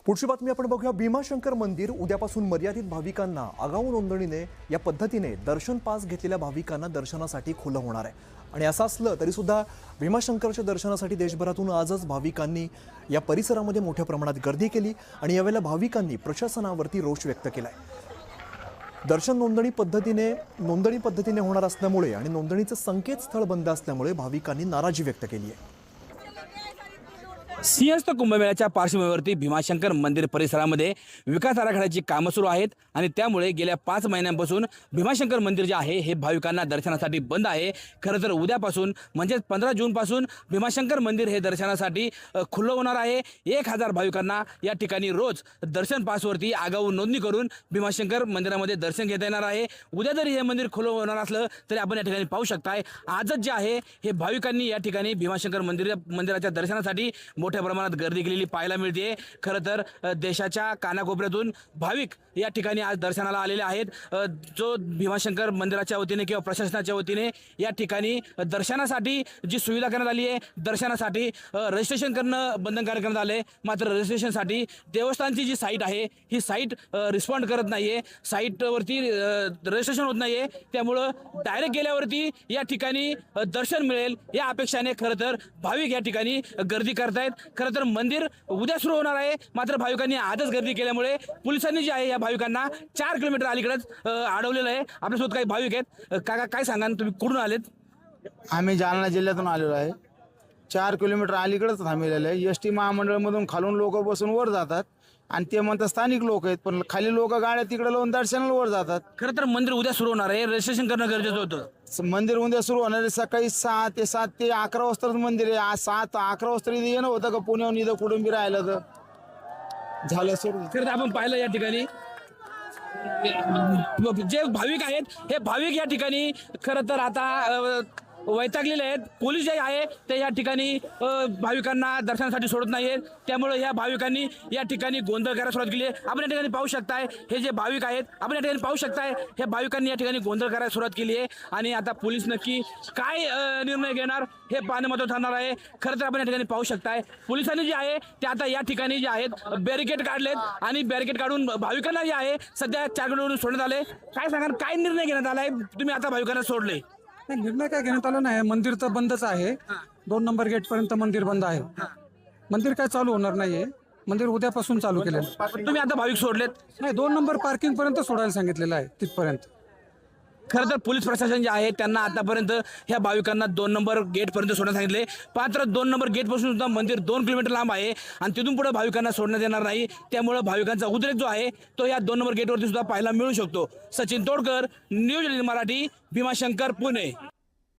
पुढची बातमी आपण बघूया। भीमाशंकर मंदिर उद्यापासून मर्यादित भाविकांना आगाऊ नोंदणीने या पद्धतीने दर्शन पास घेतलेल्या भाविकांना दर्शनासाठी खुलं होणार आहे। आणि असं असलं तरी सुद्धा भीमाशंकरच्या दर्शनासाठी देशभरातून आजच भाविकांनी या परिसरामध्ये मोठ्या प्रमाणात गर्दी केली आणि यावेळेला भाविकांनी प्रशासनावरती रोष व्यक्त केलाय। दर्शन नोंदणी पद्धतीने होणार असल्यामुळे आणि नोंदणीचं संकेतस्थळ बंद असल्यामुळे भाविकांनी नाराजी व्यक्त केली आहे। सिंहस्थ कुंभमेळ्याच्या पार्श्वभूमीवरती भीमाशंकर मंदिर परिसरामध्ये विकास आराखड्याची कामं सुरू आहेत आणि त्यामुळे गेल्या 5 महिन्यांपासून भीमाशंकर मंदिर जे आहे हे भाविकांना दर्शनासाठी बंद आहे। खरं तर उद्यापासून म्हणजे 15 जूनपासून भीमाशंकर मंदिर हे दर्शनासाठी खुलं होणार आहे। 1000 भाविकांना या ठिकाणी रोज दर्शन पासवरती आगाऊ नोंदणी करून भीमाशंकर मंदिरामध्ये दर्शन घेता येणार आहे। उद्या जरी हे मंदिर खुलं होणार असलं तरी आपण या ठिकाणी पाहू शकताय आजच जे आहे हे भाविकांनी या ठिकाणी भीमाशंकर मंदिराच्या दर्शनासाठी मोठ्या प्रमाणात गर्दी केलेली पाहायला मिळते। खरं तर देशाच्या कानाकोपऱ्यातून भाविक या ठिकाणी आज दर्शनाला आलेले आहेत। जो भीमाशंकर मंदिराच्या वतीने किंवा प्रशासनाच्या वतीने या ठिकाणी दर्शनासाठी जी सुविधा करण्यात आली आहे, दर्शनासाठी रजिस्ट्रेशन करणं बंधनकारक करण्यात आले। मात्र रजिस्ट्रेशनसाठी देवस्थानची जी साईट आहे ही साईट रिस्पॉन्ड करत नाहीये, साईटवरती रजिस्ट्रेशन होत नाहीये। त्यामुळं डायरेक्ट गेल्यावरती या ठिकाणी दर्शन मिळेल या अपेक्षाने खरं तर भाविक या ठिकाणी गर्दी करतायत। खरं तर मंदिर उद्या सुरू होणार आहे, मात्र भाविकांनी आजच गर्दी केल्यामुळे पोलिसांनी जे आहे या भाविकांना 4 किलोमीटर अलीकडेच अडवलेलं आहे। आपल्यासोबत काही भाविक आहेत। काका काय सांगा, तुम्ही कुठून आलेत? आम्ही जालना जिल्ह्यातून आलेलो आहे। 4 किलोमीटर अलीकडेच थांबलेलं आहे। एस टी महामंडळमधून खालून लोक बसून वर जातात आणि ते म्हणतात स्थानिक लोक आहेत, पण खाली लोक गाड्या तिकडे लावून दर्शनाला वर जातात। खरं तर मंदिर उद्या सुरू होणार आहे, रजिस्ट्रेशन करणं गरजेचं होतं। मंदिर उद्या सुरू होणार आहे सकाळी 6 ते 7 ते 11 वाजता मंदिर आहे। आज 7-11 वाजता इथे येणं होतं का पुण्याहून इथं कुठून बी राहिलं तर झालं सुरू। खरं तर आपण पाहिलं या ठिकाणी जे भाविक आहेत हे भाविक या ठिकाणी खरं तर आता वैतागलेले आहेत। पोलीस जे आहे ते या ठिकाणी भाविकांना दर्शनासाठी सोडत नाहीत, त्यामुळे या भाविकांनी या ठिकाणी गोंधळ करायला सुरुवात केली आहे। आपण या ठिकाणी पाहू शकताय हे जे भाविक आहेत, आपण या ठिकाणी पाहू शकताय हे भाविकांनी या ठिकाणी गोंधळ करायला सुरुवात केली आहे आणि आता पोलीस नक्की काय निर्णय घेणार हे पाहणं महत्त्वाचं ठरणार आहे। खरं तर आपण या ठिकाणी पाहू शकताय पोलिसांनी जे आहे ते आता या ठिकाणी जे आहेत बॅरिकेड काढलेत आणि बॅरिकेड काढून भाविकांना जे आहे सध्या 4 किलोमीटर सोडण्यात आले। काय सांगा, काय निर्णय घेण्यात आलाय? तुम्ही आता भाविकांना सोडले? नाही, निर्णय काय घेण्यात आला नाही। मंदिर तर बंदच आहे। 2 नंबर गेट पर्यंत मंदिर बंद आहे। मंदिर काय चालू होणार नाहीये। मंदिर उद्यापासून चालू केलेलं आहे। तुम्ही आता भाविक सोडलेत? नाही, 2 नंबर पार्किंग पर्यंत सोडायला सांगितलेलं आहे तिथपर्यंत। खरं तर पोलीस प्रशासन जे आहे त्यांना आतापर्यंत ह्या भाविकांना 2 नंबर गेट पर्यंत सोडण्यास सांगितले। मात्र 2 नंबर गेट पासून सुद्धा मंदिर 2 किलोमीटर लांब आहे आणि तिथून पुढे भाविकांना सोडण्यात येणार नाही। त्यामुळे भाविकांचा उद्रेक जो आहे तो या 2 नंबर गेटवरती सुद्धा पाहायला मिळू शकतो। सचिन तोडकर, न्यूज मराठी, भीमाशंकर, पुणे।